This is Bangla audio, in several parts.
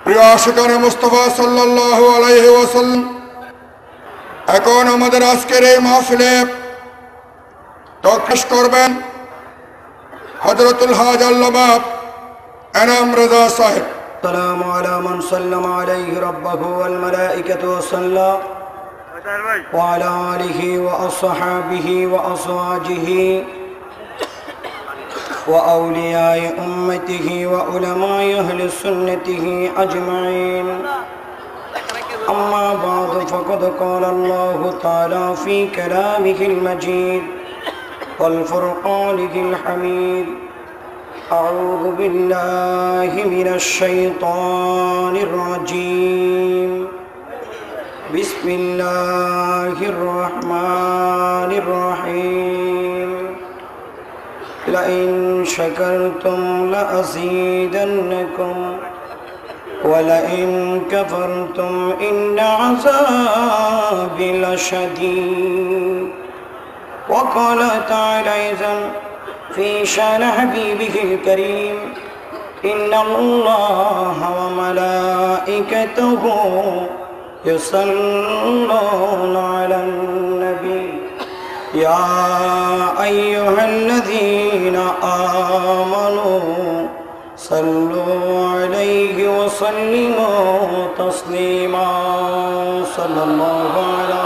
প্রিয় আশিকানে মুস্তাফা সাল্লাল্লাহু আলাইহি ওয়াসাল্লাম, এখন আমাদের আজকের এই মাহফিলে তকরিশ করবেন হযরতুল হাজ আল্লামা এনাম রাজা সাহেব। السلام على من سلم عليه ربه والملائكة وصلى وعلى آله وأصحابه وأزواجه وأولياء أمته وعلماء أهل سنته أجمعين. أما بعد، فقد قال الله تعالى في كلامه المجيد والفرقانه الحميد: أعوذ بالله من الشيطان الرجيم. بسم الله الرحمن الرحيم. لئن شكرتم لأزيدنكم ولئن كفرتم إن عذابي لشديد. وقال تعالى أيضا في شأن حبيبه الكريم: إن الله وملائكته يصلون على النبي يا أيها الذين آمنوا صلوا عليه وسلموا تسليما. صلى الله على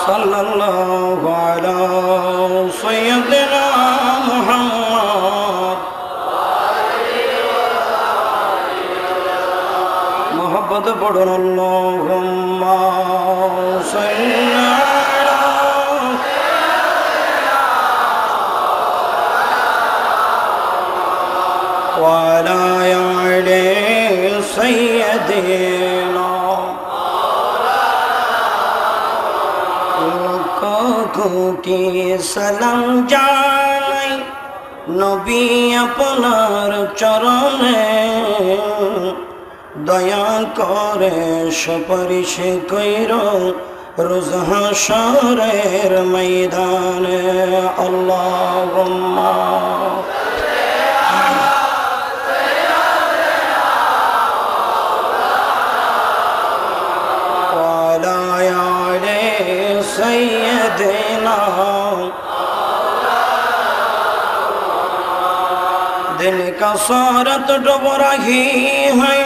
صلى الله على سيدنا محمد. محبت پڑھن اللهم صل على وعلى آل سيدنا কোটি সালাম জানাই নবী আপনার চরণে, দয়া করে সুপারিশ কইর রোজ হাশরের ময়দানে। আল্লাহুম্মা ওয়ালা আলি सैयदना। दिल का सूरत डूब रही है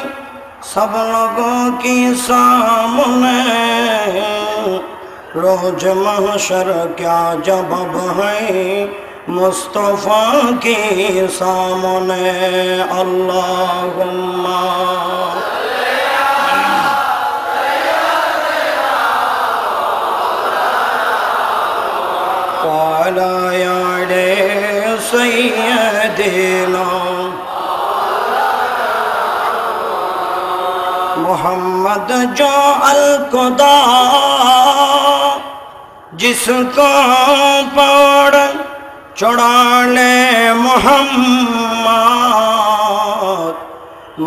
सब लोगों के सामने, रोज महशर क्या जवाब है मुस्तफा के सामने। अल्लाहुम्मा وعلى آل سيدنا محمد جو القدا जिसको पढ़ चढ़ा ले मोहम्मद,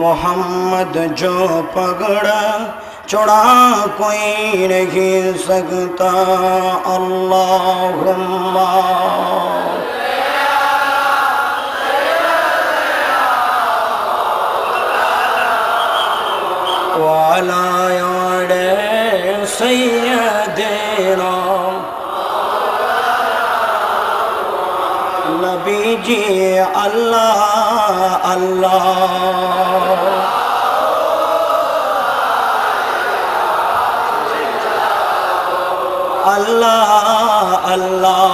मोहम्मद जो पगड़ा चढ़ा कोई नहीं सकता। अल्लाहुम्मा वाला आले सैयदना। नबी जी अल्लाह अल्लाह अल्लाह अल्लाह।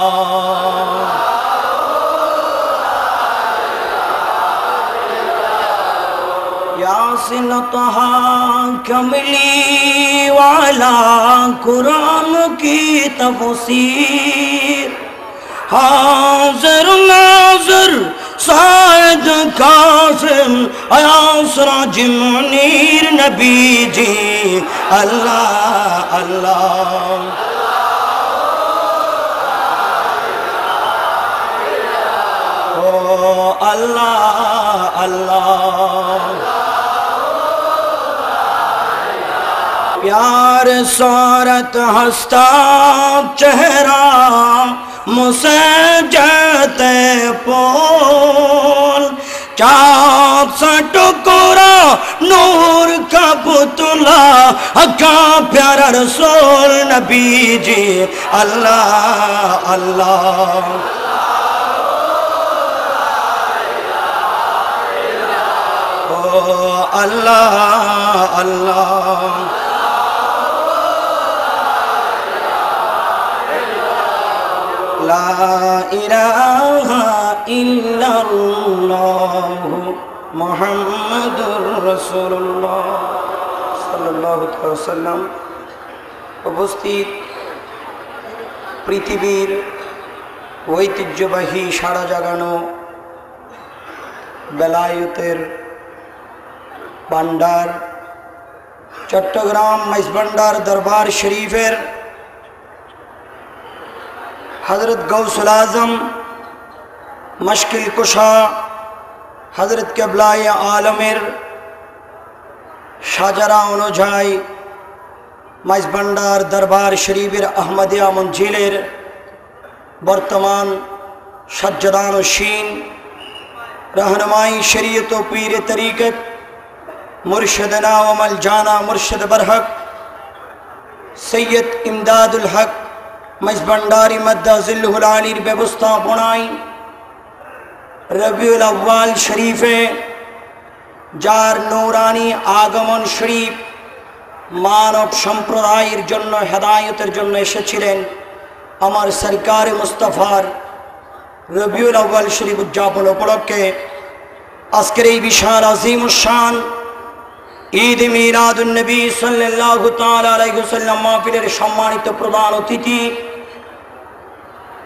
यासीन तहा कमली वाला कुरान की तफसीर, हाज़िर नाज़िर साइद कासिम आसराज मुनीर नबी जी अल्लाह अल्लाह। अल्लाह अल्लाह। प्यार सूरत हस्ता चेहरा मुझसे जाते पोल चाँद सा टुकड़ा नूर का पुतला का प्यारा रसूल नबी जी अल्लाह अल्लाह अल्लाह अल्लाह ला इलाहा इल्लल्लाह मुहम्मदुर रसूलुल्लाह सल्लल्लाहु अलैहि वसल्लम। उपस्थित পৃথিবীর ঐতিহ্যবাহী সারা জাগানো বেলায়েতের ভান্ডার চট্টগ্রাম মাইজভান্ডার দরবার শরীফের हज़रत गौसुल आज़म मश्किल कुशा हज़रत क़िबलाए आलमेर शाहजरा अनुजाई माइजभांडार दरबार शरीफेर अहमदिया मंजिलेर बर्तमान सज्जदानशीन रहनुमाई शरीयत व पीर तरीक़त मुर्शिदना व मलजाना मुर्शिद बरहक सैयद इमदादुल हक मजभंडारी मद्दाजिल्लुहुल आलीर व्यवस्था बनाई रबिउल अव्वल शरीफे जार नूरानी आगमन शरीफ मानव सम्प्रदायेर जन्य हेदायतेर जन्य एसेछिलेन आमार सरकार मुस्तफार रबिउल अव्वल शरीफ उद्यापन उपलक्षे आजकेर एई विशाल आजिम शान ईद मिलादुन नबी सल्लल्लाहु ताआला अलैहि वसल्लम महफिलेर सम्मानित प्रधान अतिथि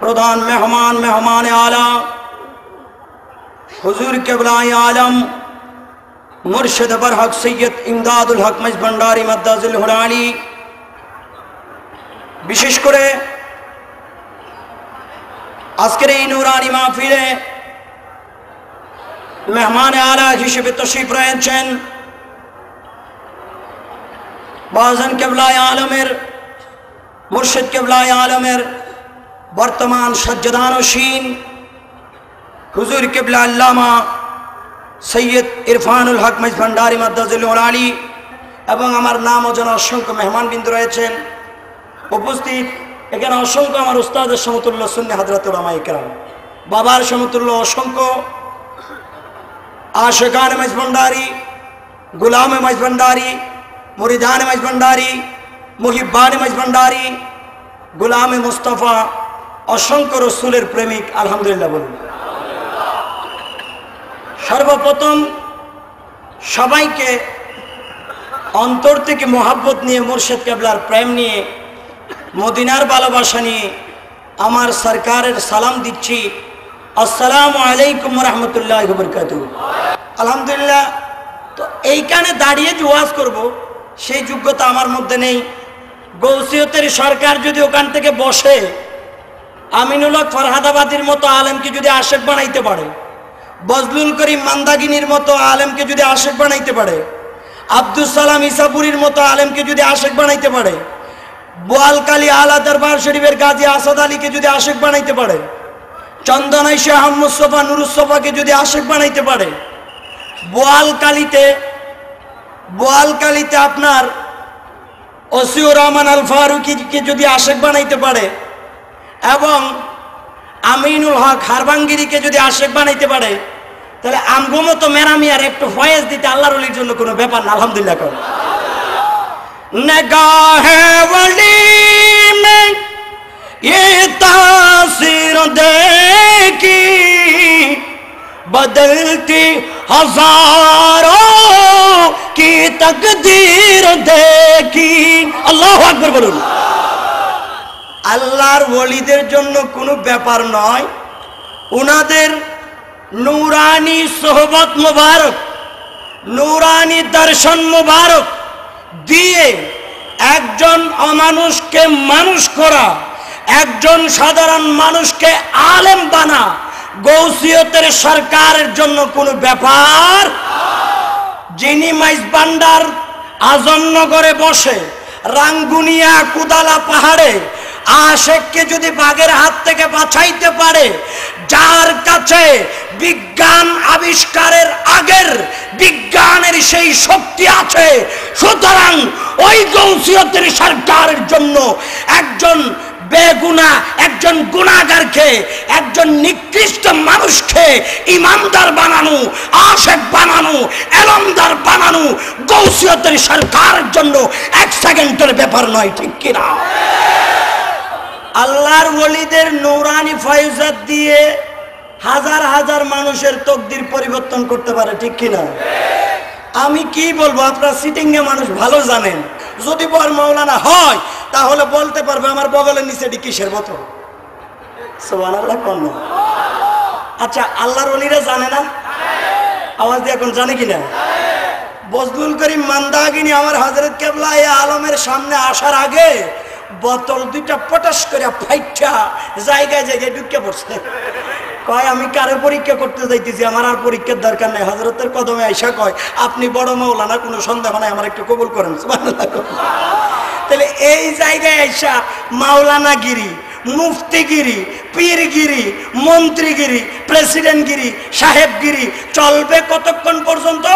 प्रधान मेहमान मेहमान आला हुजूर क़िबलाए आलम मुर्शिद बरहक सैयद इमदादुल हक मजभंडारी मद्दाजिल्लुहुल आली विशेष करे आजकेर এই নুরানি মাহফিলে मेहमान आला हिसेबे तशरीफ रयेछेन बाज़न क़िबलाए आलमेर मुर्शिद क़िबलाए आलमेर बर्तमान सज्जदानशीन हुजूर क़िबला अल्लामा सैयद इरफानुल हक मजभंडारी मद्दाजिल्लुहुल आली एवं आमार नाम ও যেন असंख्य मेहमानबृंद रयेछेन उपस्थित एखाने असंख्य आमार उस्तादेर समतुल्य सुन्नी हजरत उलामाए केराम बाबार समतुल्य असंख्य आशिकान मजभंडारी गुलाम मजभंडारी मुरीदान मजभंडारी मुहिब्बान मजभंडारी गुलाम मुस्तफा असंख्य रसूलेर प्रेमिक आलহামদুলিল্লাহ बोलুন। सर्वप्रथम सबाइके अंतर थेके मोहब्बत निये मुर्शिद क़िबलार प्रेम निये मदिनार भालोबासा निये आमार सरकारेर सालाम दिচ্ছি আসসালামু আলাইকুম ওয়া রাহমাতুল্লাহি ওয়া বারাকাতুহু। আলহামদুলিল্লাহ তো এইখানে দাঁড়িয়ে যে ওয়াজ করব সেই যোগ্যতা আমার মধ্যে নেই। গৌসিয়তের সরকার যদি ওখান থেকে বসে আমিনুল হক ফরহাদাবাদীর মতো আলেমকে যদি আশেক বানাইতে পারে, বজলুল করিম মান্দাগিনীর মতো আলেমকে যদি আশেক বানাইতে পারে, আব্দুল সালাম ইসাপুরীর মতো আলেমকে যদি আশেক বানাইতে পারে, বোয়ালকালী আলা দরবার শরীফের গাজী আসাদ আলীকে যদি আশেক বানাইতে পারে, চন্দনাই শাহ মুস্তফা নুরুসফাকে যদি আশেক বানাইতে পারে, বোয়ালকালীতে আপনার ওসিউর রহমান আল ফারুকিকে যদি আশেক বানাইতে পারে এবং আমিনুল হক হারবাঙ্গিরিকে যদি আশেক বানাইতে পারে, তাহলে আমগো মতো মেরামিয়ার একটু ফয়েজ দিতে আল্লাহর ওলির জন্য কোনো ব্যাপার না। আলহামদুলিল্লাহ কর निगाहे वली में ये तासीर देखी बदलती हजारों की तकदीर देखी। अल्लाहु আকবার বলুন। আল্লাহর ওলিদের জন্য কোনো ব্যাপার নয়, উনাদের নূরানি সোহবত মুবারক, নূরানি দর্শন মুবারক দিয়ে একজন অমানুষকে মানুষ করা, একজন সাধারণ মানুষকে আলেম বানা গৌসিয়তের সরকারের জন্য কোনো ব্যাপার। যিনি মাইজভান্ডার আজমনগরে বসে রাঙ্গুনিয়া কুদালা পাহাড়ে আশেককে যদি বাঘের হাত থেকে বাঁচাইতে পারে, যার কাছে বিজ্ঞান আবিষ্কারের আগের বিজ্ঞানের সেই শক্তি আছে। সুতরাং ওই গৌসিয়তের সরকারের জন্য একজন বেগুনা, একজন গুনাহগারকে, একজন নিকৃষ্ট মানুষকে ইমানদার বানানো, আশেক বানানো, এলমদার বানানো গৌসিয়তের সরকারের জন্য এক সেকেন্ডের ব্যাপার নয়, ঠিক কিনা? আল্লাহর ওলিদের নূরানি ফয়জাত দিয়ে হাজার হাজার মানুষের তকদির পরিবর্তন করতে পারে, ঠিক কিনা? আমি কি বলবো, আপনারা সিটিংয়ে মানুষ ভালো জানেন। যদি বর মাওলানা হয় তাহলে বলতে পারবে আমার বগলের নিচে কিসের বোতল। সুবহানাল্লাহ কোন? আচ্ছা, আল্লাহর ওলিরা জানে না? আওয়াজ দিয়ে এখন জানে কিনা? বজলুল করিম মান্দাগিনী আমার হযরত কেবলা আলমের সামনে আসার আগে বোতল দুইটা পটাশ করে ফাইটা জায়গায় জায়গায় ঢুকে পড়ছে। কয় আমি কারে পরীক্ষা করতে যাইতেছি, আমার আর পরীক্ষার দরকার নাই। হযরতের কদমে আইসা কয় আপনি বড় মাওলানা, কোনো সন্দেহ নাই, আমার একটু কবুল করেন। সুবহানাল্লাহ। তাহলে এই জায়গায় আইসা মাওলানাগিরি, মুফতিগিরি, পীরগিরি, মন্ত্রীগিরি, প্রেসিডেন্টগিরি, সাহেবগিরি চলবে কতক্ষণ পর্যন্ত?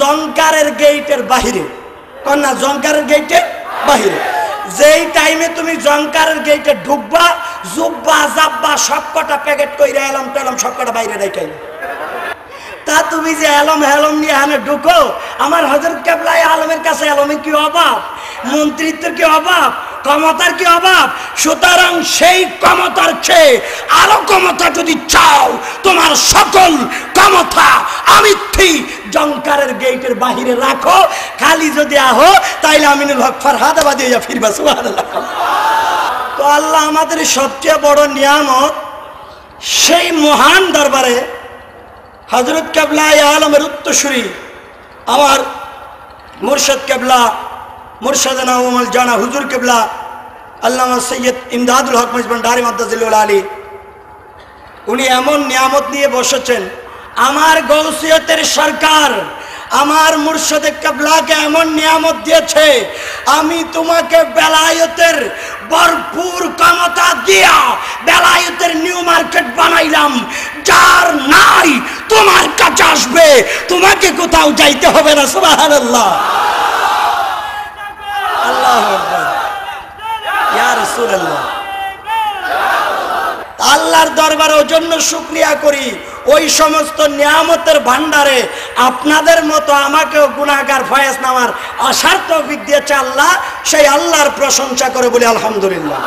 জংকারের গেটের বাহিরে। কন্যা জংকারের গেটের বাহিরে। যেই টাইমে তুমি জংকারের গেটে ঢুকবা, জুব্বা জাব্বা সবকটা প্যাকেট কইরা এলাম টেলাম সবকটা বাইরে রেখে, তা তুমি যে এলম হেলম নিয়ে এখানে ঢুকো, আমার হযরত কেবলা আলমের কাছে এলমের কি অভাব? মন্ত্রিত্বের কি অভাব? ক্ষমতার কি অভাব? সুতরাং সেই ক্ষমতার চেয়ে আরো ক্ষমতা যদি চাও, তোমার সকল ক্ষমতা আমিত্তি জংকারের গেটের বাহিরে রাখো। খালি যদি আহো তাইলে আমিনুল হক ফরহাদাবাদী হইয়া ফিরবা। সুবহানাল্লাহ। তো আল্লাহ আমাদের সবচেয়ে বড় নিয়ামত, সেই মহান দরবারে হযরত কেবলা আলমের উত্তরসূরি আমার মুর্শিদ কেবলা, মুর্শিদানা ওমল জানা হুজুর কেবলা আল্লামা সৈয়দ ইমদাদুল হক ভান্ডারী মাদ্দাজিলুল আলী, উনি এমন নিয়ামত নিয়ে বসেছেন। আমার গৌসিয়তের সরকার আমার মুর্শিদ কেবলাকে এমন নিয়ামত দিয়েছে, আমি তোমাকে বেলায়েতের ভরপুর ক্ষমতা দিয়া বেলায়েতের নিউ মার্কেট বানাইলাম। যার নাই তোমার কাছে আসবে, তোমাকে কোথাও যাইতে হবে না। সুবহানাল্লাহ। আল্লাহু আকবার, ইয়া রাসূলুল্লাহ। আল্লাহর দরবারে ওই জন্য শুকরিয়া করি, ওই সমস্ত নিয়ামতের ভান্ডারে আপনাদের মতো আমাকেও গুনাহগার ফয়েজ নামার আশার তৌফিক দিয়েছে আল্লাহ। সেই আল্লাহর প্রশংসা করে বলি আলহামদুলিল্লাহ।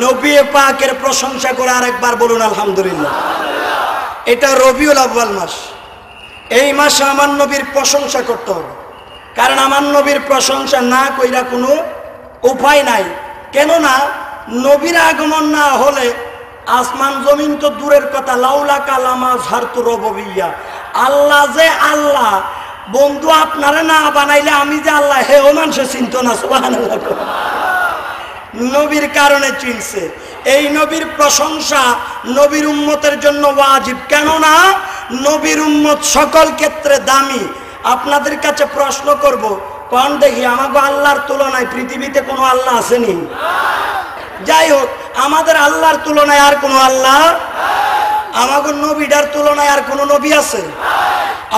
নবী পাকের প্রশংসা করে আরেকবার বলুন আলহামদুলিল্লাহ। এটা রবিউল আউয়াল মাস, এই মাসে আমার নবীর প্রশংসা করতে হবে, কারণ আমার নবীর প্রশংসা না কইরা কোনো উপায় নাই। কেননা নবীর আগমন না হলে আসমান জমিন তো দূরের কথা, লাউলা কালামা ঝারতু রবিয়া। আল্লাহ যে আল্লাহ, বন্ধু আপনারা না বানাইলে আমি যে আল্লাহ, হে ও মানুষে চিনত না। সুবহানাল্লাহ। নবীর কারণে চিনছে। এই নবীর প্রশংসা নবীর উম্মতের জন্য ওয়াজিব, কেননা নবীর উম্মত সকল ক্ষেত্রে দামি। আপনাদের কাছে প্রশ্ন করব, কোন দেখি আমাকে আল্লাহর তুলনায় পৃথিবীতে কোনো আল্লাহ আসেনি? যাই হোক, আমাদের আল্লাহর তুলনায় আর কোনো আল্লাহ, আমাকে নবীটার তুলনায় আর কোনো নবী আছে?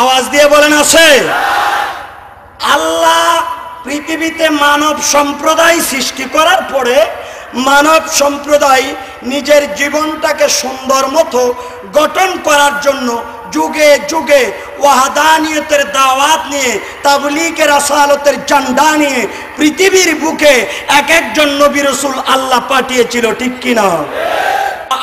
আওয়াজ দিয়ে বলেন আছে? আল্লাহ পৃথিবীতে মানব সম্প্রদায় সৃষ্টি করার পরে মানব সম্প্রদায় নিজের জীবনটাকে সুন্দর মতো গঠন করার জন্য যুগে যুগে ওয়াহদানিয়তের দাওয়াত নিয়ে, তাবলীগের রাসালাতের ঝান্ডা নিয়ে পৃথিবীর বুকে এক একজন নবী রাসূল আল্লাহ পাঠিয়েছিল, ঠিক কিনা?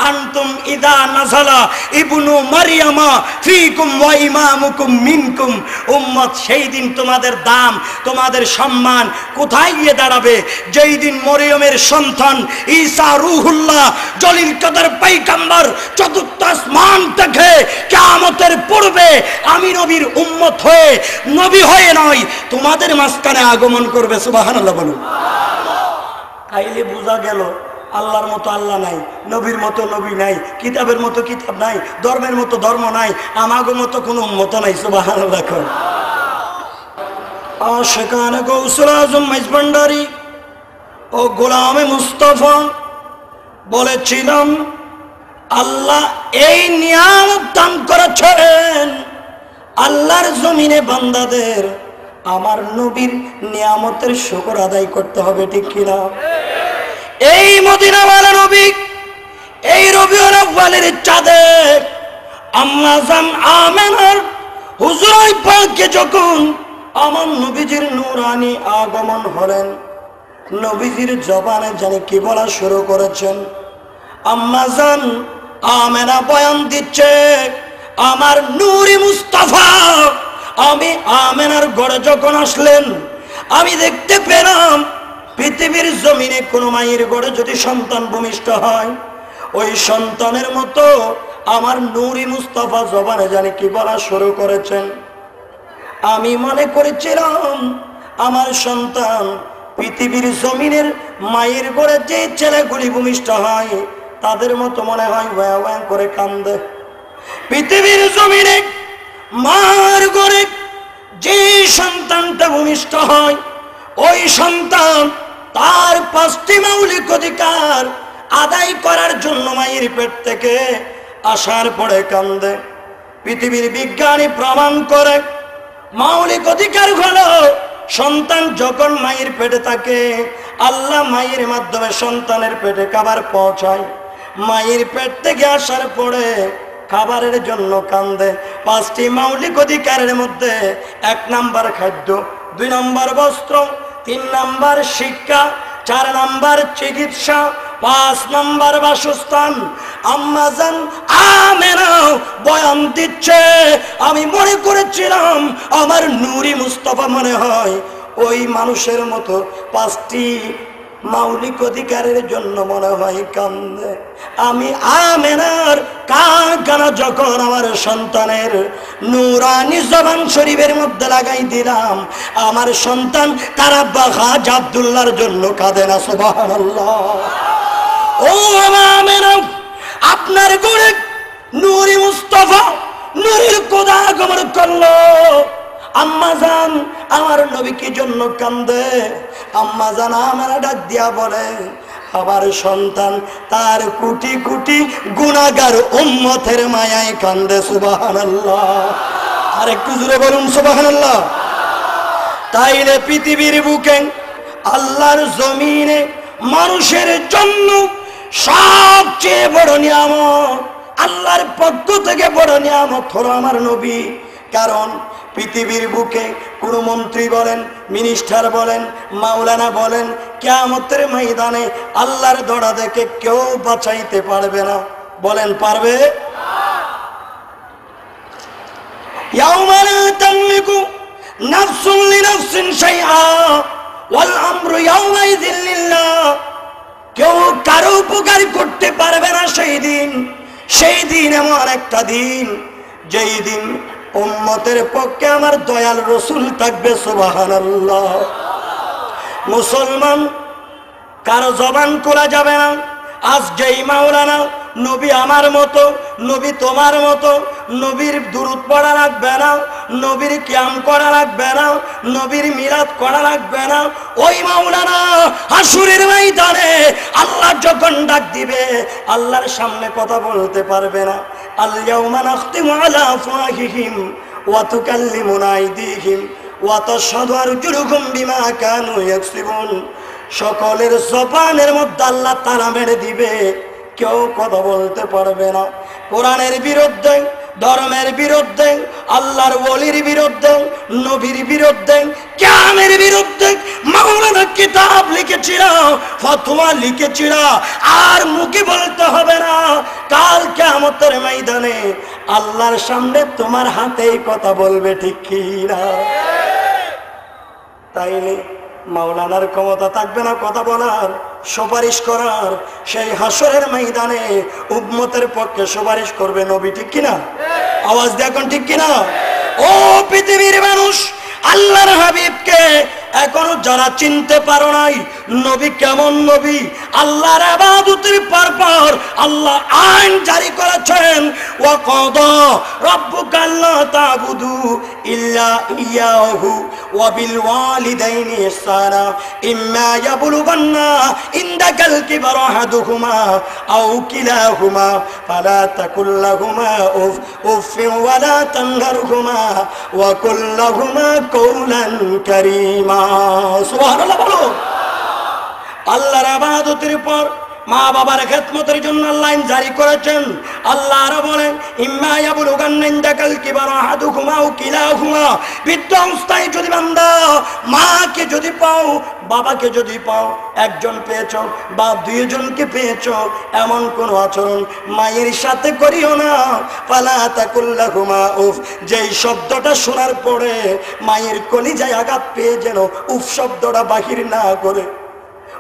আনতুম ইদা নাযালা ইবনু মারইয়ামা ফীকুম ওয়া ইমামুকুম মিনকুম। উম্মত, সেই দিন তোমাদের দাম, তোমাদের সম্মান কোথায় গিয়ে দাঁড়াবে? যেই দিন মরিয়মের সন্তান ঈসা রূহুল্লাহ জলিল কদর পয়গম্বর চতুর্থ আসমান থেকে কিয়ামতের পূর্বে আমি নবীর উম্মত হয়ে, নবী হয়ে নয়, তোমাদের মাঝখানে আগমন করবে। সুবহানাল্লাহ বলুন। তাইলে বোঝা গেল আল্লাহর মতো আল্লাহ নাই, নবীর মতো নবী নাই, কিতাবের মতো কিতাব নাই, ধর্মের মতো ধর্ম নাই, আমাগো মতো কোনো উম্মত নাই। সুবহানাল্লাহ। আশিকানে গৌসুল আজম ভান্ডারী ও গোলামে মুস্তাফা বলেছিলাম আল্লাহ এই নিয়ামত দান করেছেন, আল্লাহর জমিনে বান্দাদের আমার নবীর নিয়ামতের শুকর আদায় করতে হবে, ঠিক কিনা? এই মদিনাওয়ালা নবী এই রবিউল আউয়ালের চাঁদে আম্মা জান আমেনার হুজুরাই পাকে যখন আমার নবীজির নূরানি আগমন হলেন, নবীজির জবানে জানি কি বলা শুরু করেছেন। আম্মা জান আমেনা বয়ান দিচ্ছে, আমার নূরি মুস্তাফা আমি আমেনার ঘরে যখন আসলেন আমি দেখতে পেলাম পৃথিবীর জমিনে কোনো মায়ের ঘরে যদি সন্তান ভূমিষ্ঠ হয় ওই সন্তানের মতো আমার নূরি মুস্তাফা জবানে জানি কি বলা শুরু করেছেন। আমি মনে করেছিলাম আমার সন্তান পৃথিবীর জমিনের মায়ের ঘরে যে ছেলেগুলি ভূমিষ্ঠ হয় তাদের মতো মনে হয় ওয়া ওয়া করে কান্দে। পৃথিবীর জমিনে মার ঘরে যে সন্তানটা ভূমিষ্ঠ হয় ওই সন্তান তার 5টি মৌলিক অধিকার আদায় করার জন্য মায়ের পেট থেকে আসার পরে কান্দে। পৃথিবীর বিজ্ঞানী প্রমাণ করে মৌলিক অধিকার হলো সন্তান যখন মায়ের পেটে থাকে আল্লাহ মায়ের মাধ্যমে সন্তানের পেটে খাবার পৌঁছায়। মায়ের পেট থেকে আসার পরে খাবারের জন্য কান্দে। 5টি মৌলিক অধিকারের মধ্যে 1 নাম্বার খাদ্য, 2 নাম্বার বস্ত্র, 3 নাম্বার শিক্ষা, 4 নাম্বার চিকিৎসা, 5 নাম্বার বাসস্থান। আম্মা জান আমেনা বয়ান দিচ্ছে, আমি মনে করেছিলাম আমার নূরি মুস্তাফা মনে হয় ওই মানুষের মতো 5টি মৌলিক অধিকারের জন্য মনে হয় কান্দে। আমি আমেনার কান যখন আমার সন্তানের নূরানি জবান শরীফের মধ্যে লাগাই দিলাম, আমার সন্তান তার আব্বা খাজা আব্দুল্লাহর জন্য কাঁদে না। সুবহানাল্লাহ। ও আমেনা, আপনার ঘরে নূরি মুস্তাফা নূরের খোদা আগমন করলো। আম্মা জান আমার নবী কি জন্য কান্দে? আম্মা জান আমার ডাক দিয়া বলে, আমার সন্তান তার কোটি কোটি গুনাহগার উম্মতের মায়ায় কান্দে। সুবহানাল্লাহ। আর একটু জোরে বলুন সুবহানাল্লাহ। তাইলে পৃথিবীর বুকে আল্লাহর জমিনে মানুষের জন্য সবচেয়ে বড় নিয়ামত, আল্লাহর পক্ষ থেকে বড় নিয়ামত হলো আমার নবী। কারণ পৃথিবীর বুকে কোন মন্ত্রী বলেন, মিনিস্টার বলেন, মাওলানা বলেন, কিয়ামতের ময়দানে আল্লাহর দড়া দেখে কেউ বাঁচাইতে পারবে না। বলেন পারবে? ইয়াউমা লা তামলিকু নাফসুন লিনাফসিন শাইআ ওয়াল আমরু ইয়াউমাইযিন লিল্লাহ। কেউ কারো উপকার করতে পারবে না সেই দিন। সেই দিন এমন একটা দিন যেই দিন উম্মতের পক্ষে আমার দয়াল রসুল থাকবে। সুবহানাল্লাহ। মুসলমান কারো জবান খোলা যাবে না। আজ যেই মাওলানা নবী আমার মতো, নবী তোমার মতো, নবীর দুরূদ পড়া লাগবে না, নবীর কিয়াম করা লাগবে না, নবীর মিলাদ করা লাগবে না, ওই মাওলানা হাসুরের ময়দানে আল্লাহ যখন ডাক দিবে আল্লাহর সামনে কথা বলতে পারবে না। আল ইয়াউমা নাখতিমু আলা আফওয়াহিহিম ওয়া তুকাল্লিমুনা আইদিহিম ওয়া তাশহাদু আরজুলুহুম বিমা কানু ইয়াকসিবুন। সকলের জবানের মধ্যে আল্লাহ তালা মেরে দিবে, কেউ কথা বলতে পারবে না। কোরআনের বিরুদ্ধে, ধর্মের বিরুদ্ধে, আল্লাহর ওলির বিরুদ্ধে, নবীর বিরুদ্ধে, কিয়ামের বিরুদ্ধে মাওলানা কিতাব লিখেছিল, ফতোয়া লিখেছিল, আর মুখে বলতে হবে না। কাল কিয়ামতের ময়দানে আল্লাহর সামনে তোমার হাতেই কথা বলবে, ঠিক কি না? তাইলে মাওলানার ক্ষমতা থাকবে না কথা বলার, সুপারিশ করার। সেই হাসরের ময়দানে উম্মতের পক্ষে সুপারিশ করবে নবী, ঠিক কিনা? আওয়াজ দেখুন, ঠিক কিনা? ও পৃথিবীর মানুষ, আল্লাহর হাবিবকে এখনো যারা চিনতে পারো নাই, নবী কেমন নবী, আল্লাহর ইবাদতের পরপর আল্লাহ আইন জারি করেছেন, ওয়াকাদা রাব্বুকা আল্লা তা'বুদু ইল্লা ইয়াহু ওয়া বিল ওয়ালিদাইনি ইহসানা ইম্মা ইয়াবলুগান্না ইনদাকাল কিবারা আহাদুহুমা আও কিলাহুমা ফালা তাকুল লাহুমা উফ ওয়া লা তানহারহুমা ওয়া কুল লাহুমা কওলান কারীমা। সুবহানাল্লাহ বলো। আল্লাহর ইবাদতের পর মা বাবার খেদমতের জন্য আল্লাহ আইন জারি করেছেন। আল্লাহ আরো বলেন, ইম্মা ইয়াবলুগান্না ইনদাকাল কিবারা আহাদুহুমা আও কিলাহুমা, বৃদ্ধ অবস্থায় যদি বান্দা মাকে যদি পাও, বাবাকে যদি পাও, একজন পেয়েছ বা দুইজনকে পেয়েছ, এমন কোন আচরণ মায়ের সাথে করিও না। ফালা তাকুল লাহুমা উফ, যেই শব্দটা শোনার পরে মায়ের কলিজায় আঘাত পেয়ে যেন উফ শব্দটা বাহির না করে।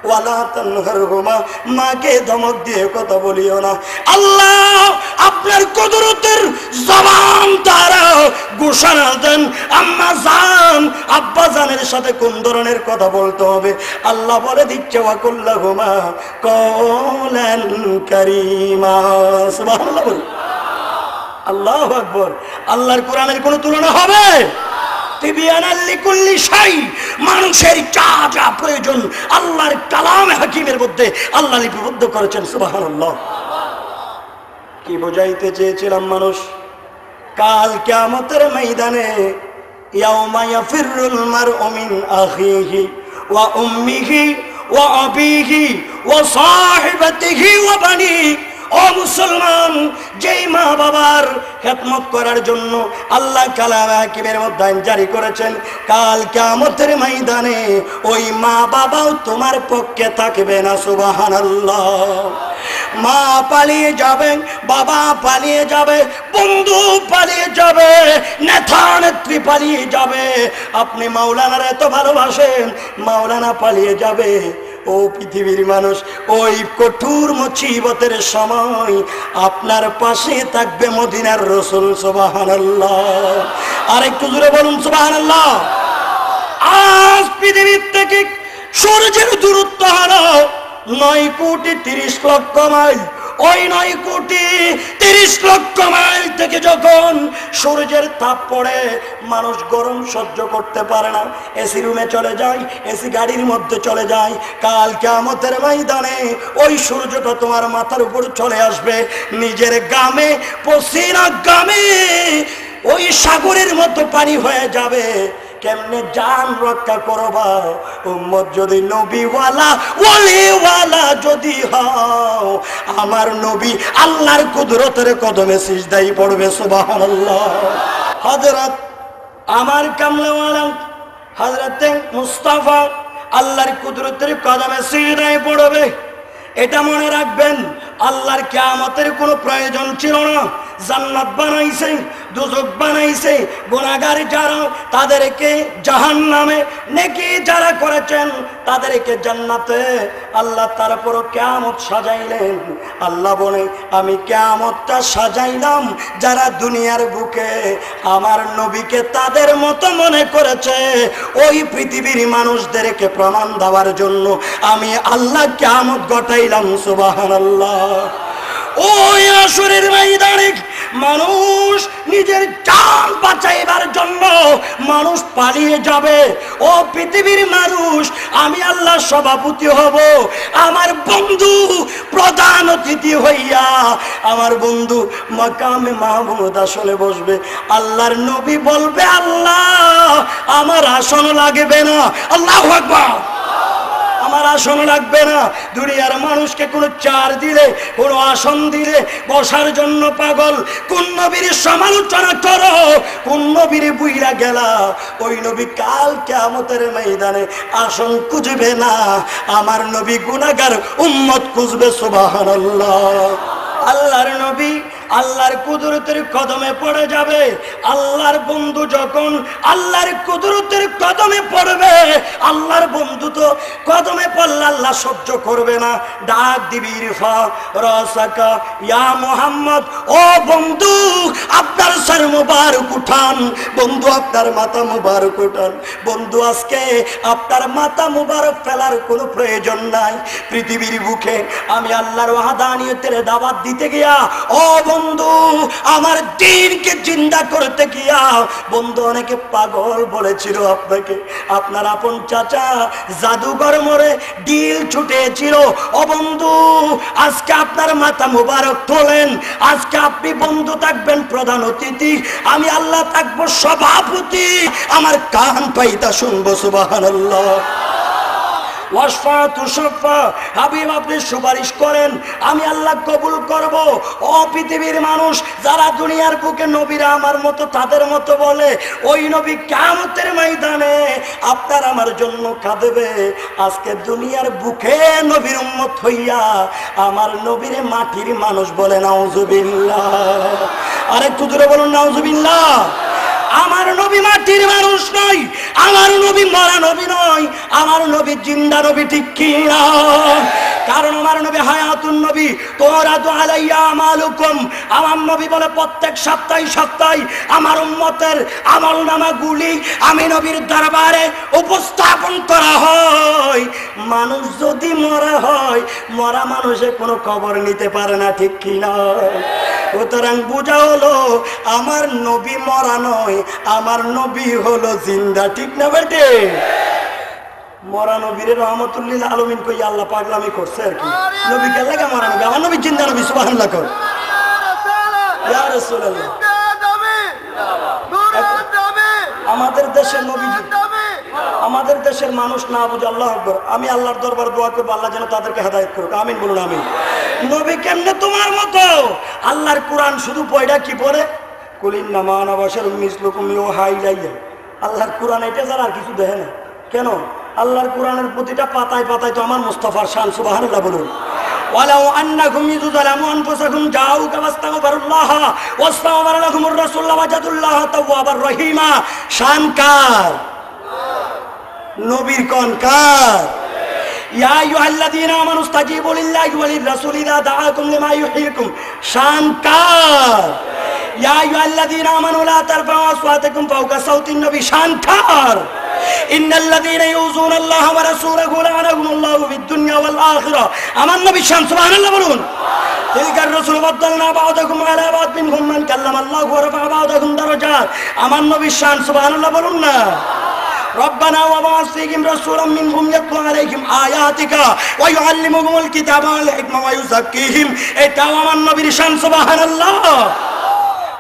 ওয়ালা তানহারহুমা, মাকে ধমক দিয়ে কথা বলিও না। আল্লাহ আপনার কুদরতের জবান দ্বারা ঘোষণা দেন আম্মা জান আব্বা জানের সাথে কোন ধরনের কথা বলতে হবে। আল্লাহ বলে দিচ্ছে ওয়াকুল্লাহুমা কওলান কারীমা। সুবহানাল্লাহ। আল্লাহু আকবার। আল্লাহর কোরআনের কোনো তুলনা হবে? মানুষের যা যা প্রয়োজন আল্লাহর কালামে হাকিমের মধ্যে আল্লাহ লিপিবদ্ধ করেছেন। সুবহানাল্লাহ। কি বোঝাইতে চেয়েছিলাম? মানুষ কাল কিয়ামতের ময়দানে ইয়াউমা ইয়াফিরুল মারউ মিন আখিহি ওয়া উম্মিহি ওয়া আবিহি ওয়া সাহিবাতিহি ওয়া বানিহি। ও মুসলমান, যেই মা বাবার খেদমত করার জন্য আল্লাহ কালামে হাকিমের মধ্যে আইন জারি করেছেন, কাল কিয়ামতের ময়দানে ওই মা বাবাও তোমার পক্ষে থাকবে না। সুবহানাল্লাহ। মা পালিয়ে যাবে, বাবা পালিয়ে যাবে, বন্ধু পালিয়ে যাবে, নেতা নেত্রী পালিয়ে যাবে। আপনি মাওলানার এত ভালোবাসেন, মাওলানা পালিয়ে যাবে। ও পৃথিবীর মানুষ, ওই কঠোর মুসিবতের সময় আপনার পাশে থাকবে মদিনার রাসূল। সুবহানাল্লাহ। আর একটু জোরে বলুন সুবহানাল্লাহ। আজ পৃথিবীর থেকে সূর্যের দূরত্ব হলো 9,30,00,000 মাইল। ওই 9,30,00,000 মাইল থেকে যখন সূর্যের তাপ পড়ে, মানুষ গরম সহ্য করতে পারে না, এসি রুমে চলে যায়, এসি গাড়ির মধ্যে চলে যায়। কাল কিয়ামতের ময়দানে ওই সূর্যটা তোমার মাথার উপর চলে আসবে, নিজের গামে পসিনা গামে ওই সাগরের মতো পানি হয়ে যাবে। কেমনে জান রক্ষা করবা? উম্মত যদি নবীওয়ালা ওয়ালিওয়ালা যদি হও, আমার নবী আল্লাহর কুদরতের কদমে সিজদাই পড়বে। সুবহানাল্লাহ। হযরত আমার কামলেওয়ালা হযরতে মুস্তাফা আল্লাহর কুদরতের কদমে সিজদাই পড়বে। এটা মনে রাখবেন, আল্লাহর কিয়ামতের কোনো প্রয়োজন ছিল না। জান্নাত বানাইছে, দোজখ বানাইছে, গুনাহগার যারা তাদেরকে জাহান্নামে, নেকি যারা করেছেন তাদেরকে জান্নাতে। আল্লাহ তারপর কিয়ামত সাজাইলেন। আল্লাহ বলে, আমি কিয়ামতটা সাজাইলাম যারা দুনিয়ার বুকে আমার নবীকে তাদের মতো মনে করেছে, ওই পৃথিবীর মানুষদেরকে প্রমাণ দেওয়ার জন্য আমি আল্লাহ কিয়ামত ঘটাইলাম। সুবহানাল্লাহ। ওই আসরের ময়দানে মানুষ নিজের জান বাঁচাইবার জন্য মানুষ পালিয়ে যাবে। ও পৃথিবীর মানুষ, আমি আল্লাহ সভাপতি হব, আমার বন্ধু প্রধান অতিথি হইয়া আমার বন্ধু মাকামে মাহমুদ আসনে বসবে। আল্লাহর নবী বলবে, আল্লাহ আমার আসন লাগবে না। আল্লাহু আকবার। আমার আসন লাগবে না। দুনিয়ার মানুষকে কোনো চেয়ার দিলে, কোনো আসন দিলে বসার জন্য পাগল। কোন নবীর সমালোচনা করো, কোন নবীর বুইরা গেলা, ওই নবী কাল কিয়ামতের ময়দানে আসন খুঁজবে না, আমার নবী গুনাহগার উম্মত খুঁজবে। সুবহানাল্লাহ। আল্লাহর নবী আল্লাহর কুদরতের কদমে পড়ে যাবে। আল্লাহর বন্ধু যখন আল্লাহর কুদরতের কদমে পড়বে, আল্লাহর বন্ধু তো কদমে পড়লে আল্লাহ সহ্য করবে না, ডাক দিবি ইরফা রাসাকা ইয়া মুহাম্মদ, ও বন্ধু আপনার সর মুবারক উঠান, বন্ধু আপনার মাথা মুবারক উঠান। বন্ধু আজকে আপনার মাথা মুবারক ফেলার কোনো প্রয়োজন নাই। পৃথিবীর বুকে আমি আল্লাহর ওয়াহদানিয়তের দাওয়াত দিতে গিয়া, ও বন্ধু আমার দ্বীনকে জিন্দা করতে গিয়া বন্ধু অনেকে পাগল বলেছিল আপনাকে। আপনার আপন চাচা জাদুঘর মোড়ে ডিল ছুটেছিল। ও বন্ধু আজকে আপনার মাথা মুবারক তোলেন, আজকে আপনি বন্ধু থাকবেন প্রধান অতিথি, আমি আল্লাহ থাকবো সভাপতি। আমার কান পাইতা শুনবো সুবহানাল্লাহ। হাবিব আপনি সুপারিশ করেন, আমি আল্লাহ কবুল করব। ও পৃথিবীর মানুষ যারা দুনিয়ার বুকে নবীরা আমার মতো তাদের মতো বলে, ওই নবী কিয়ামতের ময়দানে আপনার আমার জন্য কাঁদবে। আজকে দুনিয়ার বুকে নবীর উম্মত হইয়া আমার নবীরে মাটির মানুষ বলে নাউজুবিল্লাহ। আরেকটু জোরে বলুন নাউজুবিল্লাহ। আমার নবী মাটির মানুষ নয়, আমার নবী মরা নবী নয়, আমার নবী জিন্দা নবী, ঠিক কি না? কারণ আমার নবী হায়াতুন নবী, তুরাদু আলাইয়া আমালুকুম। আমার নবী বলে প্রত্যেক সপ্তাহে আমার উম্মতের আমলনামাগুলি আমি নবীর দরবারে উপস্থাপন করা হয়। মানুষ যদি মরা হয়, মরা মানুষে কোনো খবর নিতে পারে না, ঠিক কি না? সুতরাং বোঝা হলো আমার নবী মরা নয়, আমার নবী হলো জিন্দা, ঠিক না বেটে? মরা নবীর রহমতুল্লিল আলামিন কই আল্লাহ পাগলামি করছে আর কি। নবী কে লাগা মরা নবী, আমার নবী জিন্দা নবী, সুবহানাল্লাহ কর ইয়া রাসূলুল্লাহ। আমাদের দেশের নবী, আমাদের দেশের মানুষ না বুঝে আল্লাহু আকবার। আমি আল্লাহর দরবার দোয়া করব আল্লাহ যেন তাদেরকে হেদায়েত করুক, আমিন বলুন আমিন। নবী কেমনে তোমার মতো? আল্লাহর কোরআন শুধু পয়টা কি পড়ে, কুলিন্নামা আনা বাশারুম মিসলুকুম ইউহা ইলাইয়া। আল্লাহর কোরআন এটা যারা আর কিছু দেখে না কেন? আল্লাহর কোরআনের প্রতিটা পাতায় পাতায় তো আমার মুস্তাফার শান, সুবহানাল্লাহ বলুন। ওয়ালাউ আন্নাকুম ইযলামু আনফুসাকুম জাউকা ওয়াস্তাগফিরুল্লাহ ওয়াস্তাগফারা লাকুমুর রাসূল ওয়াজাদুল্লাহ তাওয়াবার রহিমা। শান কার? নবীর কোন কার? ইয়া আইয়ুহাল্লাযীনা আমানু ইসতাজিবু লিল্লাহি ওয়া লির-রাসূলি ইযা দাআকুম লিমা ইউহয়িকুম। শান কার? ইয়া আইয়ুহাল্লাযীনা আমানু লা তারফা'উ আসওয়াতাকুম ফাওকা সাওতিন নবী। শান কার? ইন্নাল্লাযীনা ইউযুনাল্লাহা ওয়া রাসূলাহু লা'নাহুমুল্লাহু ফিদ-দুনিয়া ওয়াল আখিরাহ। আমার নবী শান, সুবহানাল্লাহ বলুন। তিলকার রাসূল বাদদালনা বা'দাকুম আলা বা'দ মিনহুম মান কাল্লামাল্লাহু ওয়া রাফা'a বা'দাকুম দারাজাত। আমার নবী শান, সুবহানাল্লাহ বলুন না। রব্বানা ওয়া বা'আস ফীহিম রাসূলাম মিনহুম ইয়াতলু আলাইহিম আয়াতিকা ওয়া ইউআল্লিমুহুমুল কিতাবা ওয়াল হিকমা ওয়া ইউযাক্কিহিম। এটাও আমার নবীর শান, সুবহানাল্লাহ।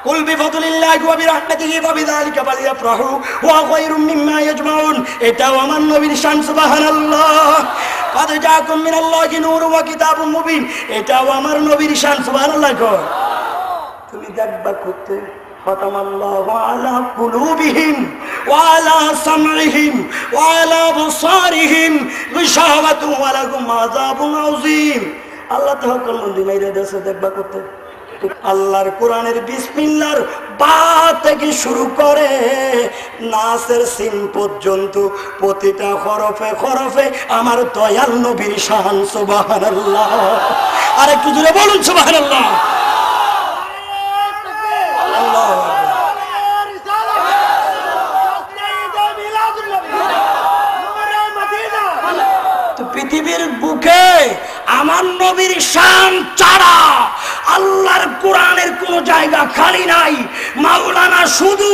কুল বিফাদলিল্লাহি ওয়া বিরাহমাতিহি ফাবিযালিকা ফালইফরাহু ওয়া খায়রুম মিম্মা ইয়াজমাউন। এটাও আমার নবীর শান, সুবহানাল্লাহ। কাদ জাআকুম মিনাল্লাহি নূরুন ওয়া কিতাবুম মুবিন। এটাও আমার নবীর শান, সুবহানাল্লাহ। তুমি দেখবা করতে খতামাল্লাহু আলা কুলুবিহিম ওয়া আলা সামঈহিম ওয়া আলা আবসারিহিম গিশাওয়াতুন ওয়া লাহুম আযাবুন আযীম। আল্লাহ তাআলা মন্দির মাইরে দেশে দেখবা করতে। আল্লাহর কোরআনের বিসমিল্লাহর বা থেকে শুরু করে নাসের সিন পর্যন্ত প্রতিটা হরফে হরফে আমার দয়াল নবীর শান, সুবহানাল্লাহ। আর একটু জোরে বলুন সুবহানাল্লাহ। পৃথিবীর বুকে আমার নবীর শান ছাড়া আল্লাহর কোরআনের কোন জায়গা খালি নাই। মাওলানা শুধু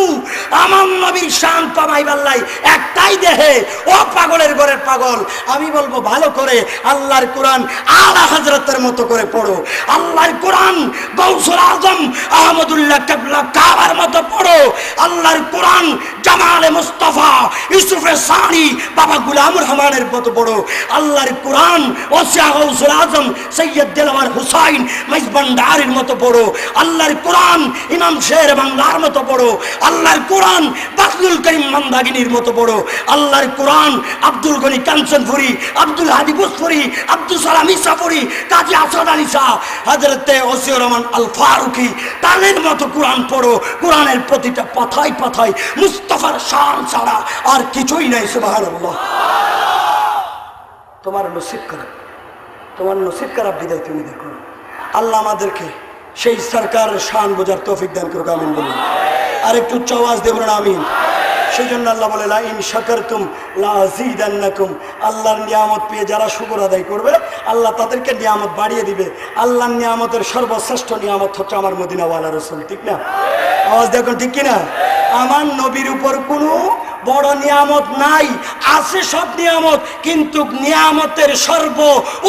আমার নবীর শান পাবাই বাল্লাই একটাই দেহে, ও পাগলের ঘরের পাগল। আমি বলবো ভালো করে আল্লাহর কোরআন আলা হযরতের মতো করে পড়ো। আল্লাহর কোরআন গৌসুল আজম আহমদুল্লাহ কেবলা কাবার মতো পড়ো। আল্লাহর কোরআন জামালে মুস্তাফা ইউসুফে সানি বাবা গুলামুর রহমানের মতো পড়ো। আল্লাহর কোরআন ওসিয়া গৌসুল আজম সৈয়দ দিলওয়ার হুসাইন মেজবান্ডারের মতো পড়ো। আল্লাহর কোরআন ইমাম শের বাংলার মতো পড়ো, আল্লাহর কোরআন বাদলুল করিম মন্দাগিনীর মতো পড়ো, আল্লাহর কোরআন আব্দুল গনি কাঞ্চনপুরি, আব্দুল হাদি বুসপুরি, আব্দুল সালাম ইসাপুরি, কাজী আসাদ আলী শাহ, হযরতে ওসিউর রহমান আল ফারুকি, তাদের মতো কোরআন পড়ো। কোরআনের প্রতিটা পাতায় পাতায় মুস্তাফার শান ছাড়া আর কিছুই নাই। সুবহানাল্লাহ। তোমার নসিব খারাপ, তোমার নসিব খারাপ বিদায় তুমি দেখো। আল্লাহ আমাদেরকে সেই সরকারের শান বোঝার তৌফিক দান করুক, আমিন বলুন। আর একটু উচ্চ আওয়াজ দেব না, আমিন। সেই জন্য আল্লাহ বলে লা ইন শাকারতুম লা আযীদান্নাকুম, আল্লাহর নিয়ামত পেয়ে যারা শুকর আদায় করবে আল্লাহ তাদেরকে নিয়ামত বাড়িয়ে দিবে। আল্লাহর নিয়ামতের সর্বশ্রেষ্ঠ নিয়ামত হচ্ছে আমার মদিনাওয়ালা রাসূল, ঠিক না? আওয়াজ দেখুন, ঠিক কিনা? আমার নবীর উপর কোনো বড় নিয়ামত নাই, আছে সব নিয়ামত, কিন্তু নিয়ামতের সর্ব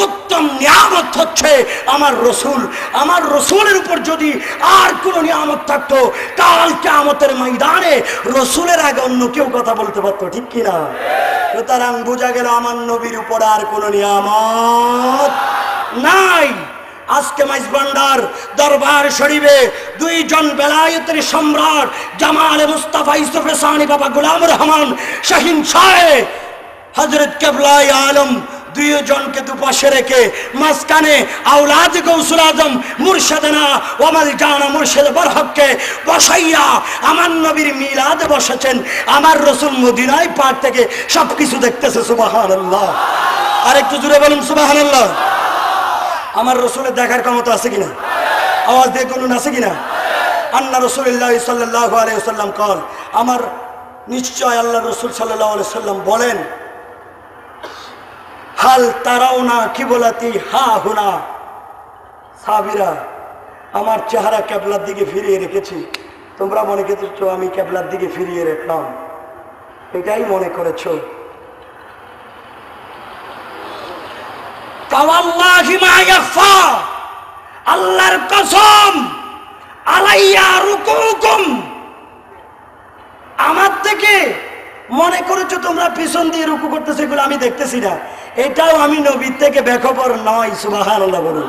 উত্তম নিয়ামত হচ্ছে আমার রসুল। আমার রসুলের উপর যদি আর কোনো নিয়ামত থাকতো, কাল কিয়ামতের ময়দানে রসুলের আগে অন্য কেউ কথা বলতে পারতো, ঠিক কিনা? সুতরাং বোঝা গেল আমার নবীর উপর আর কোনো নিয়ামত নাই। আজকে মাইজভান্ডার দরবার শরীফে দুইজন বেলায়েতের সম্রাট জামালে মুস্তাফা ইউসুফে সানি বাবা গোলাম রহমান শাহিন সাহেব হযরত কেবলায়ে আলম দুইজনকে দুপাশে রেখে মাঝখানে আওলাদ গৌসুল আজম মুর্শিদানা ওয়ামাল জানা মুর্শিদ বরহককে বসাইয়া আমার নবীর মিলাদে বসেছেন। আমার রসুল মদিনায় পাক থেকে সবকিছু দেখতেছে। সুবহানাল্লাহ। আর একটু জোরে বলুন সুবহানাল্লাহ। আমার রসুলের দেখার ক্ষমতা আছে কিনা? আওয়াজ দিয়ে কোন আছে কিনা? আন্না রাসূলুল্লাহ সাল্লাল্লাহু আলাইহি ওয়াসাল্লাম কল, আমার নিশ্চয় আল্লাহ রসুল সাল্লাল্লাহু আলাইহি ওয়াসাল্লাম বলেন, হাল তারাউনা কিবলাতি হা হুনা, সাহাবীরা আমার চেহারা কিবলার দিকে ফিরিয়ে রেখেছি, তোমরা মনে করেছো আমি কিবলার দিকে ফিরিয়ে রাখলাম, এটাই মনে করেছো। তাওয়াল্লাহি মা ইয়াখফা, আল্লাহর কসম, আলাইয়া রুকুকুম, আমার থেকে মনে করেছো তোমরা পিছন দিয়ে রুকু করতেছো, এগুলো আমি দেখতেছি না, এটাও আমি নবীর থেকে বেখবর নয়। সুবহানাল্লাহ বলুন।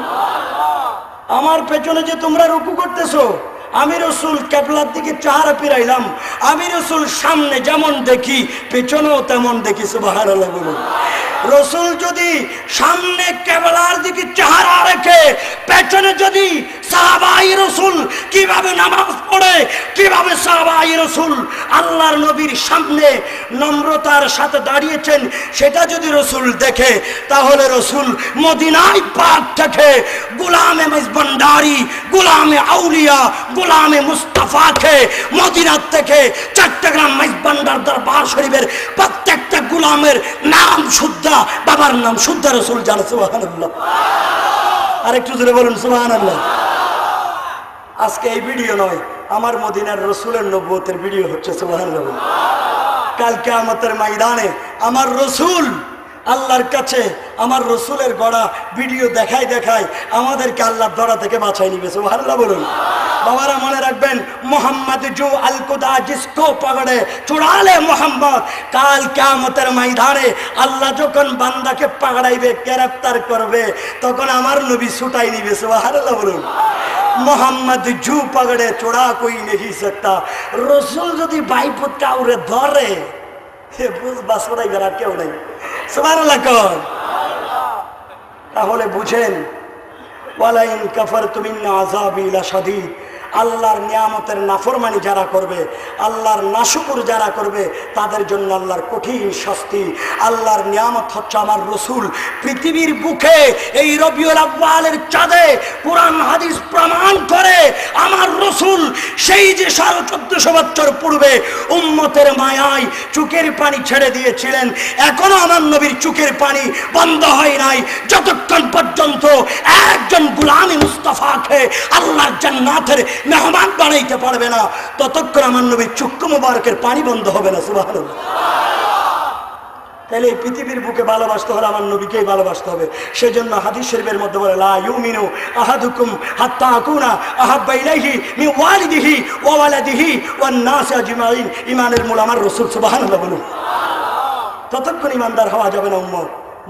আমার পেছনে যে তোমরা রুকু করতেছো, আমি রসুল কিবলার দিকে চেহারা ফিরাইলাম, আমি রসুল সামনে যেমন দেখি পেছনেও তেমন দেখি। সুবহানাল্লাহ বলুন। রসুল যদি সামনে কিবলার দিকে চেহারা রেখে পেছনে যদি সাহাবায়ে রসুল কিভাবে নামাজ পড়ে, কিভাবে সাহাবায়ে রসুল আল্লাহর নবীর সামনে নম্রতার সাথে দাঁড়িয়েছেন, সেটা যদি রসুল দেখে, তাহলে রসুল মদিনায় পাক থেকে গোলামে মেজবান্ডারি, গোলামে আউলিয়া, গোলামে মুস্তাফাকে মদিনার থেকে চট্টগ্রাম মেজবান্ডার দরবার শরীফের প্রত্যেকটা গোলামের নাম শুদ্ধ, বাবার নাম শুদ্ধ রসুল জানে। সুবহানাল্লাহ। আর একটু জোরে বলুন সুবহানাল্লাহ। আজকে এই ভিডিও নয়, আমার মদিনার রসুলের নবুয়তের ভিডিও হচ্ছে। সুবহানাল্লাহ। কাল কিয়ামতের ময়দানে আমার রসুল আল্লাহর কাছে আমার রসুলের গড়া ভিডিও দেখায় দেখায় আমাদেরকে আল্লাহর ধরা থেকে বাঁচাই নিবে। সুবহানাল্লাহ বলুন। বাবারা মনে রাখবেন, মোহাম্মদ জো আল খুদা জিসকো পকড়ে চুড়া লে মোহাম্মদ, কাল কিয়ামতের ময়দানে আল্লাহ যখন বান্দাকে পাকড়াইবে, গ্রেফতার করবে, তখন আমার নবী ছুটাই নিবে। সুবহানাল্লাহ বলুন। মোহাম্মদ জু পকড়ে চুড়া কোই नहीं सकता, রসুল যদি বাইপুত কাউরে ধরে, বুঝ বাসরাই বেড়া কেউ নেই। সুবহানাল্লাহ। তাহলে বুঝেন, ওয়ালাইন কাফারতুম ইন্না আযাবি লাশাদীদ, আল্লাহর নিয়ামতের নাফরমানি যারা করবে, আল্লাহর নাশুকুর যারা করবে, তাদের জন্য আল্লাহর কঠিন শাস্তি। আল্লাহর নিয়ামত হচ্ছে আমার রসুল। পৃথিবীর বুকে এই রবিউল আউয়ালের চাঁদে কোরআন হাদিস প্রমাণ করে আমার রসুল সেই যে 1450 বছর পূর্বে উম্মতের মায়ায় চোখের পানি ছেড়ে দিয়েছিলেন, এখনো আমার নবীর চোখের পানি বন্ধ হয় নাই, যতক্ষণ পর্যন্ত একজন গোলামে মুস্তাফাকে আল্লাহর জান্নাতের মেহমান বানাইতে পারবে না, ততক্ষণ আমার নবীর চক্ষু মুবারকের পানি বন্ধ হবে না। সুবহানাল্লাহ। তাহলে এই পৃথিবীর বুকে ভালোবাসতে হলে আমার নবীকেই ভালোবাসতে হবে। সেজন্য হাদিস শরীফের মধ্যে বলে, লা ইউমিনু আহাদুকুম হাত্তা আকুনা আহাব্বা ইলাইহি মিন ওয়ালিদিহি ওয়া ওয়ালাদিহি ওয়ান নাসি আজমাইন, ঈমানের মূল আমার রাসূল। সুবহানাল্লাহ বলুন। ততক্ষণ ঈমানদার হওয়া যাবে না উম্মত।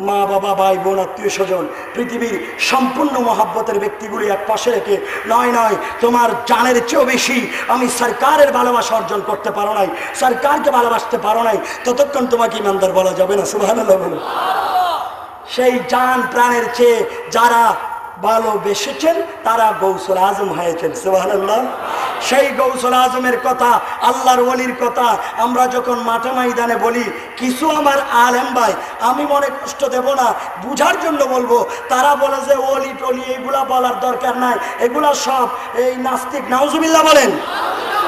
মা বাবা ভাই বোন আত্মীয় স্বজন পৃথিবীর সম্পূর্ণ মহাব্বতের ব্যক্তিগুলি এক পাশে রেখে নয় নয় তোমার জানের চেয়েও বেশি আমি সরকারের ভালোবাসা অর্জন করতে পারো নাই, সরকারকে ভালোবাসতে পারো নাই, ততক্ষণ তোমাকে ইমানদার বলা যাবে না। সুবহানাল্লাহ বলো। সেই জান প্রাণের চেয়ে যারা ভালোবেসেছেন তারা গৌসুল আজম হয়েছেন। সুবহানাল্লাহ। সেই গৌসুল আজমের কথা, আল্লাহর ওলির কথা আমরা যখন মাঠে ময়দানে বলি, কিছু আমার আলেম ভাই, আমি মনে কষ্ট দেব না, বুঝার জন্য বলবো, তারা বলে যে ওলি টলি এগুলা বলার দরকার নাই, এগুলা সব এই নাস্তিক, নাউজুবিল্লাহ বলেন,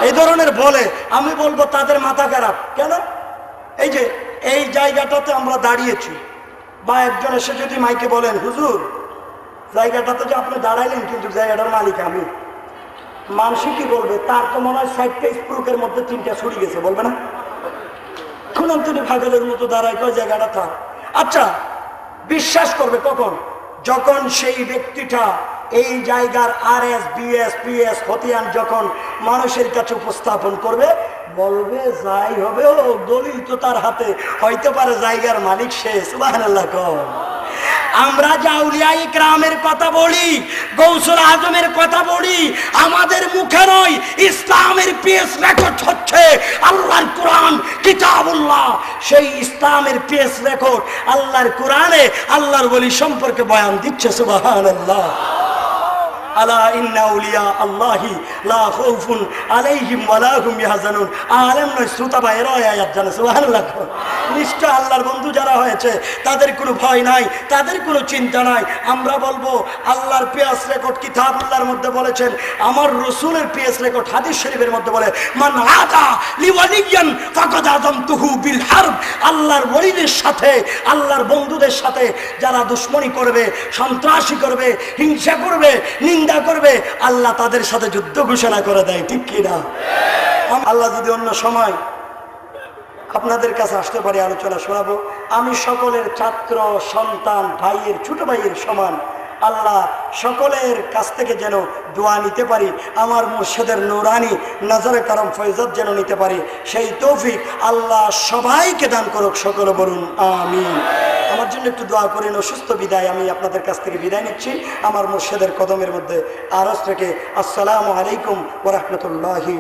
এই ধরনের বলে। আমি বলবো তাদের মাথা খারাপ। কেন? এই যে এই জায়গাটাতে আমরা দাঁড়িয়েছি, বা একজন এসে যদি মাইকে বলেন, হুজুর জায়গাটাতে যে আপনি দাঁড়াইলেন কিন্তু জায়গাটার মালিক আমি, মানুষ কি বলবে? তার তো মনে হয় 60টা স্প্রুকের মধ্যে 3টা ছুরি গেছে, বলবে না? কোন তিনি ভাগলের মতো দাঁড়ায় কয় জায়গাটা থাক। আচ্ছা, বিশ্বাস করবে কখন? যখন সেই ব্যক্তিটা এই জায়গার RS BS PS হতিয়ান যখন মানুষের কাছে উপস্থাপন করবে, বলবে যাই হবে ও দলিল তো তার হাতে, হইতে পারে জায়গার মালিক সে। সুবহানাল্লাহ। আমরা আউলিয়া ইকরামের কথা বলি, গৌসুল আজমের কথা বলি, আমাদের মুখে নয়, ইসলামের পেজ রেকর্ড হচ্ছে আল্লাহর কোরআন কিতাবুল্লাহ। সেই ইসলামের পেজ রেকর্ড আল্লাহর কোরআনে আল্লাহর ওলি সম্পর্কে বয়ান দিচ্ছে। সুবহানাল্লাহ। আলা ইন্না আউলিয়া আল্লাহি লা খাউফুন আলাইহিম ওয়ালা হুম ইয়াহজানুন। আলেম নয়, শ্রোতা ভাইয়েরা আয়াত জানে। সুবহানাল্লাহ। নিশ্চয় আল্লাহর বন্ধু যারা হয়েছে তাদের কোনো ভয় নাই, তাদের কোনো চিন্তা নাই। আমরা বলবো আল্লাহর পেজ রেকর্ড কিতাবুল্লাহর মধ্যে বলেছেন, আমার রাসূলের পেজ রেকর্ড হাদিস শরীফের মধ্যে বলে, মান আতা লিওয়ালিয়ান ফাকাদ আযামতুহু বিল হারব। আল্লাহর ওলিদের সাথে, আল্লাহর বন্ধুদের সাথে যারা দুশমনি করবে, সন্ত্রাসী করবে, হিংসা করবে, নিন্দা করবে, আল্লাহ তাদের সাথে যুদ্ধ ঘোষণা করে দেয়। ঠিক কিনা? আল্লাহ যদি অন্য সময় আপনাদের কাছে আসতে পারি, আলোচনা শোনাবো। আমি সকলের ছাত্র, সন্তান, ভাইয়ের, ছোট ভাইয়ের সমান। আল্লাহ সকলের কাছ থেকে যেন দোয়া নিতে পারি, আমার মুর্শিদের নুরানি নজরে করম ফয়জত যেন নিতে পারি, সেই তৌফিক আল্লাহ সবাইকে দান করুক। সকলে বলুন আমিন। আমার জন্য একটু দোয়া করেন। অসুস্থ বিদায় আমি আপনাদের কাছ থেকে বিদায় নিচ্ছি আমার মুর্শিদের কদমের মধ্যে আরজ থেকে। আসসালামু আলাইকুম ওয়া রাহমাতুল্লাহি।